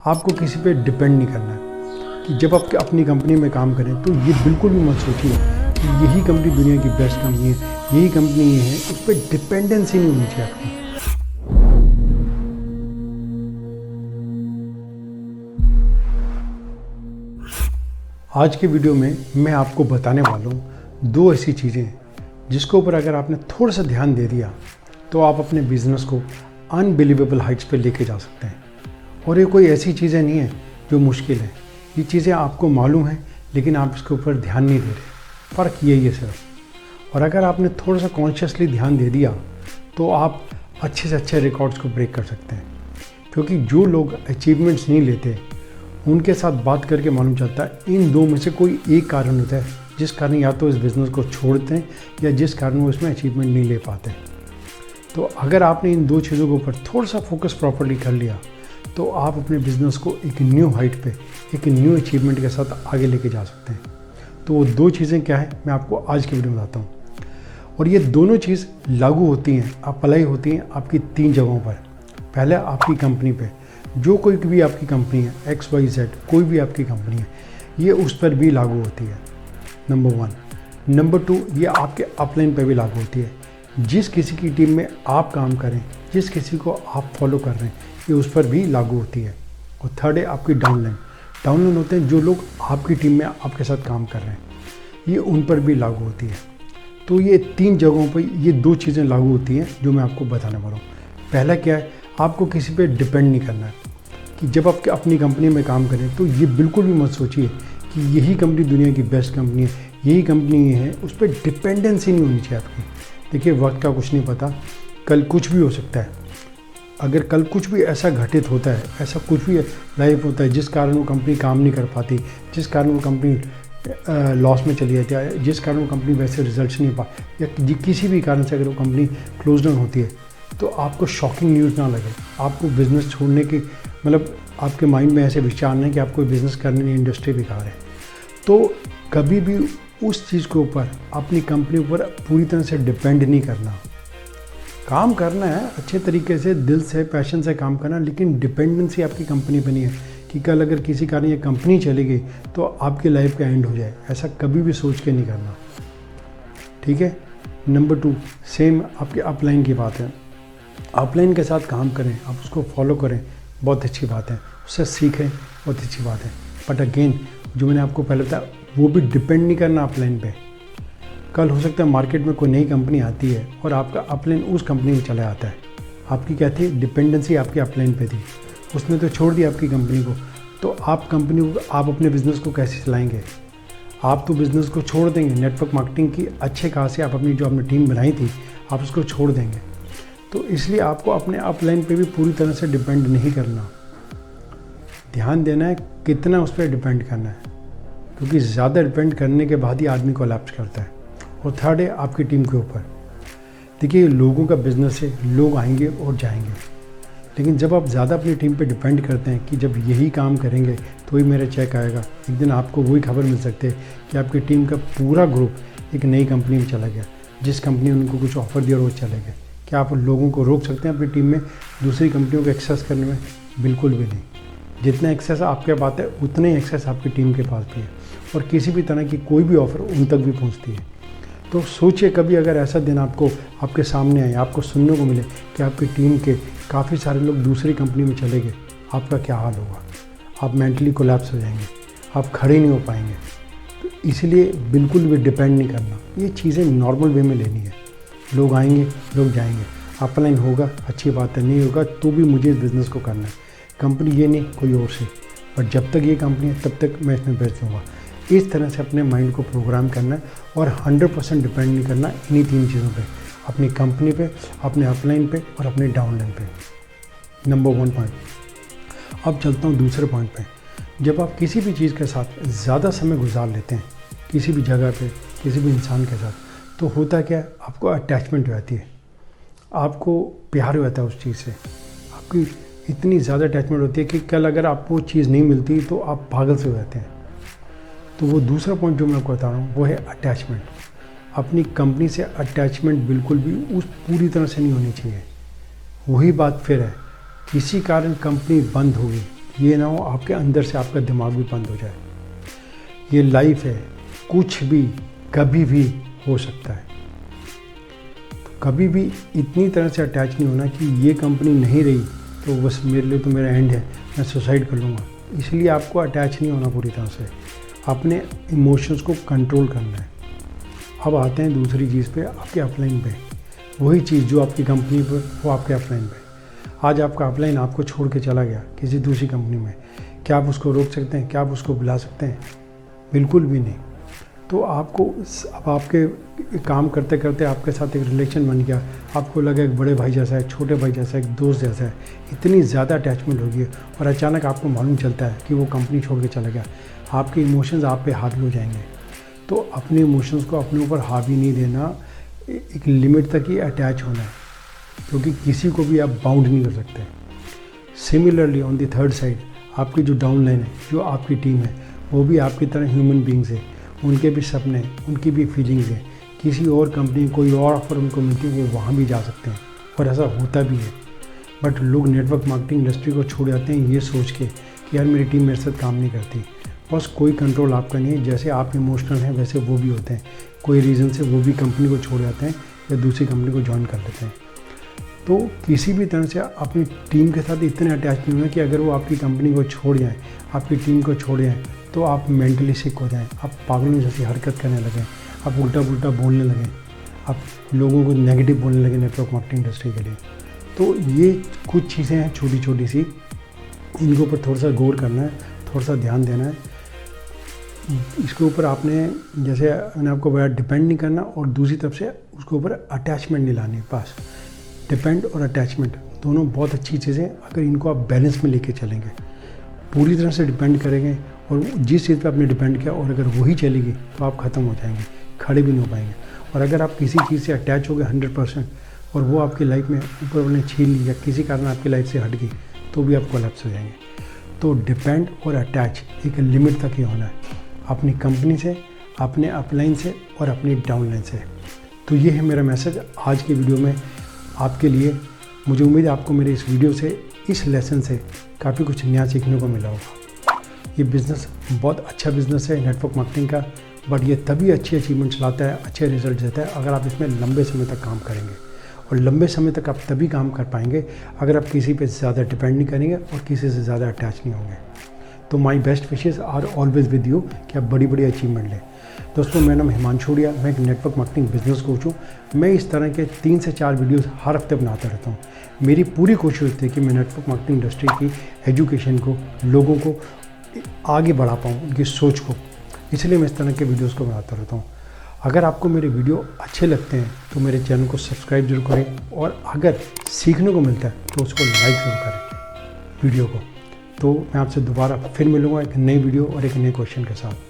आपको किसी पे डिपेंड नहीं करना है कि जब आप अपनी कंपनी में काम करें तो ये बिल्कुल भी मत सोचिए कि यही कंपनी दुनिया की बेस्ट कंपनी है, यही कंपनी ये है, उस पर डिपेंडेंसी नहीं होनी चाहिए आपकी। आज के वीडियो में मैं आपको बताने वाला हूँ दो ऐसी चीज़ें जिसके ऊपर अगर आपने थोड़ा सा ध्यान दे दिया तो आप अपने बिजनेस को अनबिलीवेबल हाइट्स पे लेके जा सकते हैं। और ये कोई ऐसी चीज़ें नहीं है जो मुश्किल है, ये चीज़ें आपको मालूम है लेकिन आप इसके ऊपर ध्यान नहीं दे रहे। फ़र्क यही है सिर्फ। और अगर आपने थोड़ा सा कॉन्शियसली ध्यान दे दिया तो आप अच्छे से अच्छे रिकॉर्ड्स को ब्रेक कर सकते हैं। क्योंकि जो लोग अचीवमेंट्स नहीं लेते उनके साथ बात करके मालूम चलता है इन दो में से कोई एक कारण होता है जिस कारण या तो इस बिज़नेस को छोड़ते हैं या जिस कारण वो इसमें अचीवमेंट नहीं ले पाते। तो अगर आपने इन दो चीज़ों के ऊपर थोड़ा सा फोकस प्रॉपर्ली कर लिया तो आप अपने बिज़नेस को एक न्यू हाइट पे, एक न्यू अचीवमेंट के साथ आगे लेके जा सकते हैं। तो वो दो चीज़ें क्या है मैं आपको आज की वीडियो में बताता हूँ। और ये दोनों चीज़ लागू होती हैं, अप्लाई होती हैं आपकी तीन जगहों पर। पहले आपकी कंपनी पे, जो कोई भी आपकी कंपनी है, XYZ कोई भी आपकी कंपनी है, ये उस पर भी लागू होती है, नंबर 1। नंबर 2, ये आपके अपलाइन पर भी लागू होती है। जिस किसी की टीम में आप काम करें, जिस किसी को आप फॉलो कर रहे हैं, ये उस पर भी लागू होती है। और थर्ड है आपकी डाउनलाइन। डाउनलाइन होते हैं जो लोग आपकी टीम में आपके साथ काम कर रहे हैं, ये उन पर भी लागू होती है। तो ये तीन जगहों पर ये दो चीज़ें लागू होती हैं जो मैं आपको बताने वाला हूँ। पहला क्या है, आपको किसी पे डिपेंड नहीं करना है कि जब आप अपनी कंपनी में काम करें तो ये बिल्कुल भी मत सोचिए कि यही कंपनी दुनिया की बेस्ट कंपनी है, यही कंपनी ये है, उस पर डिपेंडेंसी नहीं होनी चाहिए आपकी। देखिए वक्त का कुछ नहीं पता, कल कुछ भी हो सकता है। अगर कल कुछ भी ऐसा घटित होता है, ऐसा कुछ भी लाइफ होता है जिस कारण वो कंपनी काम नहीं कर पाती, जिस कारण वो कंपनी लॉस में चली जाती है, जिस कारण वो कंपनी वैसे रिजल्ट्स नहीं पा, या किसी भी कारण से अगर वो कंपनी क्लोज डाउन होती है, तो आपको शॉकिंग न्यूज़ ना लगे। आपको बिज़नेस छोड़ने की मतलब आपके माइंड में ऐसे विचार नहीं कि आपको बिज़नेस करने की इंडस्ट्री बेकार है। तो कभी भी उस चीज़ के ऊपर, अपनी कंपनी ऊपर पूरी तरह से डिपेंड नहीं करना। काम करना है अच्छे तरीके से, दिल से, पैशन से काम करना, लेकिन डिपेंडेंसी आपकी कंपनी पे नहीं है कि कल अगर किसी कारण ये कंपनी चली गई तो आपकी लाइफ का एंड हो जाए। ऐसा कभी भी सोच के नहीं करना, ठीक है। नंबर 2, सेम आपके अपलाइन की बात है। अपलाइन के साथ काम करें, आप उसको फॉलो करें, बहुत अच्छी बात है, उससे सीखें, बहुत अच्छी बात है। बट अगेन जो मैंने आपको पहले बताया, वो भी डिपेंड नहीं करना अपलाइन पे। कल हो सकता है मार्केट में कोई नई कंपनी आती है और आपका अपलाइन उस कंपनी में चला आता है। आपकी क्या थी, डिपेंडेंसी आपकी अपलाइन पे थी, उसने तो छोड़ दिया आपकी कंपनी को। तो आप कंपनी को, आप अपने बिज़नेस को कैसे चलाएंगे? आप तो बिज़नेस को छोड़ देंगे। नेटवर्क मार्केटिंग की अच्छे खास से आप अपनी जो आपने टीम बनाई थी, आप उसको छोड़ देंगे। तो इसलिए आपको अपने अपलाइन पे भी पूरी तरह से डिपेंड नहीं करना। ध्यान देना है कितना उस पर डिपेंड करना है, क्योंकि ज़्यादा डिपेंड करने के बाद ही आदमी कोलैप्स करता है। और थर्ड है आपकी टीम के ऊपर। देखिए लोगों का बिज़नेस है, लोग आएंगे और जाएंगे, लेकिन जब आप ज़्यादा अपनी टीम पे डिपेंड करते हैं कि जब यही काम करेंगे तो ही मेरा चेक आएगा, एक दिन आपको वही खबर मिल सकती है कि आपकी टीम का पूरा ग्रुप एक नई कंपनी में चला गया, जिस कंपनी ने उनको कुछ ऑफर दिया और वो चले गए। क्या आप लोगों को रोक सकते हैं अपनी टीम में दूसरी कंपनियों को एक्सेस करने में? बिल्कुल भी नहीं। जितना एक्सेस आपके पास है उतना ही एक्सेस आपकी टीम के पास भी है, और किसी भी तरह की कोई भी ऑफ़र उन तक भी पहुंचती है। तो सोचिए कभी अगर ऐसा दिन आपको आपके सामने आए, आपको सुनने को मिले कि आपकी टीम के काफ़ी सारे लोग दूसरी कंपनी में चले गए, आपका क्या हाल होगा? आप मेंटली कोलैप्स हो जाएंगे, आप खड़े नहीं हो पाएंगे। तो इसलिए बिल्कुल भी डिपेंड नहीं करना, ये चीज़ें नॉर्मल वे में लेनी है। लोग आएंगे, लोग जाएंगे, अपलाइन होगा अच्छी बात है, नहीं होगा तो भी मुझे इस बिज़नेस को करना है। कंपनी ये नहीं कोई और से, पर जब तक ये कंपनी है तब तक मैं इसमें बेच दूँगा। इस तरह से अपने माइंड को प्रोग्राम करना है और 100% डिपेंड नहीं करना इन्हीं तीन चीज़ों पे, अपनी कंपनी पे, अपने अपलाइन पे और अपने डाउनलाइन पे। Number 1 point. अब चलता हूँ दूसरे पॉइंट पे। जब आप किसी भी चीज़ के साथ ज़्यादा समय गुजार लेते हैं, किसी भी जगह पे, किसी भी इंसान के साथ, तो होता क्या है, आपको अटैचमेंट हो जाती है, आपको प्यार हो जाता है उस चीज़ से। आपकी इतनी ज़्यादा अटैचमेंट होती है कि कल अगर आपको वो चीज़ नहीं मिलती तो आप पागल से हो जाते हैं। तो वो दूसरा पॉइंट जो मैं आपको बता रहा हूँ वो है अटैचमेंट। अपनी कंपनी से अटैचमेंट बिल्कुल भी उस पूरी तरह से नहीं होनी चाहिए। वही बात फिर है, किसी कारण कंपनी बंद होगी ये ना हो आपके अंदर से आपका दिमाग भी बंद हो जाए। ये लाइफ है, कुछ भी कभी भी हो सकता है। तो कभी भी इतनी तरह से अटैच नहीं होना कि ये कंपनी नहीं रही तो बस मेरे लिए तो मेरा एंड है, मैं सुसाइड कर लूँगा। इसलिए आपको अटैच नहीं होना पूरी तरह से, अपने इमोशंस को कंट्रोल करना है। अब आते हैं दूसरी चीज़ पे, आपके अपलाइन पे। वही चीज़ जो आपकी कंपनी पर, वो आपके अपलाइन पे। आज आपका अपलाइन आपको छोड़ के चला गया किसी दूसरी कंपनी में, क्या आप उसको रोक सकते हैं? क्या आप उसको बुला सकते हैं? बिल्कुल भी नहीं। तो आपको अब आपके काम करते करते आपके साथ एक रिलेशन बन गया, आपको लगा एक बड़े भाई जैसा है, छोटे भाई जैसा है, एक दोस्त जैसा है, इतनी ज़्यादा अटैचमेंट होगी और अचानक आपको मालूम चलता है कि वो कंपनी छोड़ के चला गया, आपके इमोशंस आप पे हावी हो जाएंगे। तो अपने इमोशंस को अपने ऊपर हावी नहीं देना, एक लिमिट तक ही अटैच होना है, क्योंकि किसी को भी आप बाउंड नहीं कर सकते। Similarly on the third side, आपकी जो डाउनलाइन है, जो आपकी टीम है, वो भी आपकी तरह ह्यूमन बींग्स है, उनके भी सपने, उनकी भी फीलिंग्स हैं। किसी और कंपनी, कोई और ऑफर उनको मिलती है, वो वहाँ भी जा सकते हैं और ऐसा होता भी है। बट लोग नेटवर्क मार्केटिंग इंडस्ट्री को छोड़ जाते हैं ये सोच के कि यार मेरी टीम मेरे साथ काम नहीं करती। बस कोई कंट्रोल आपका नहीं है, जैसे आप इमोशनल हैं वैसे वो भी होते हैं। कोई रीज़न से वो भी कंपनी को छोड़ जाते हैं या दूसरी कंपनी को ज्वाइन कर लेते हैं। तो किसी भी तरह से अपनी टीम के साथ इतने अटैच नहीं होना कि अगर वो आपकी कंपनी को छोड़ जाएँ, आपकी टीम को छोड़ जाएँ, तो आप मेंटली सिक हो जाएँ, आप पागलों जैसी हरकत करने लगें, आप उल्टा पुल्टा बोलने लगें, आप लोगों को नेगेटिव बोलने लगे नेटवर्क मार्केटिंग इंडस्ट्री के लिए। तो ये कुछ चीज़ें हैं छोटी छोटी सी, इनके ऊपर थोड़ा सा गौर करना है, थोड़ा सा ध्यान देना है। इसके ऊपर आपने, जैसे मैंने आपको बताया, डिपेंड नहीं करना और दूसरी तरफ से उसके ऊपर अटैचमेंट नहीं लानी। बस डिपेंड और अटैचमेंट दोनों बहुत अच्छी चीज़ें, अगर इनको आप बैलेंस में लेके चलेंगे, पूरी तरह से डिपेंड करेंगे और जिस चीज़ पे आपने डिपेंड किया और अगर वही चलेगी तो आप ख़त्म हो जाएंगे, खड़े भी नहीं हो पाएंगे। और अगर आप किसी चीज़ से अटैच हो गए 100% और वो आपकी लाइफ में ऊपर वाले छीन ली या किसी कारण आपकी लाइफ से हट गई, तो भी आप कोलैप्स हो जाएंगे। तो डिपेंड और अटैच एक लिमिट तक ही होना है, अपनी कंपनी से, अपने अपलाइन से और अपनी डाउनलाइन से। तो ये है मेरा मैसेज आज की वीडियो में आपके लिए। मुझे उम्मीद है आपको मेरे इस वीडियो से, इस लेसन से काफ़ी कुछ नया सीखने को मिला होगा। ये बिज़नेस बहुत अच्छा बिज़नेस है नेटवर्क मार्केटिंग का, बट ये तभी अच्छी अचीवमेंट्स लाता है, अच्छे रिजल्ट देता है अगर आप इसमें लंबे समय तक काम करेंगे। और लंबे समय तक आप तभी काम कर पाएंगे अगर आप किसी पे ज़्यादा डिपेंड नहीं करेंगे और किसी से ज़्यादा अटैच नहीं होंगे। तो my best wishes are always with you कि आप बड़ी बड़ी अचीवमेंट लें। दोस्तों, मेरा नाम हिमांशु उड़िया, मैं एक नेटवर्क मार्केटिंग बिजनेस कोच हूँ। मैं इस तरह के 3 से 4 वीडियोस हर हफ्ते बनाता रहता हूँ। मेरी पूरी कोशिश होती है कि मैं नेटवर्क मार्केटिंग इंडस्ट्री की एजुकेशन को, लोगों को आगे बढ़ा पाऊँ, उनकी सोच को। इसलिए मैं इस तरह के वीडियोज़ को बनाता रहता हूँ। अगर आपको मेरे वीडियो अच्छे लगते हैं तो मेरे चैनल को सब्सक्राइब जरूर करें और अगर सीखने को मिलता है तो उसको लाइक ज़रूर करें वीडियो को। तो मैं आपसे दोबारा फिर मिलूँगा एक नई वीडियो और एक नए क्वेश्चन के साथ।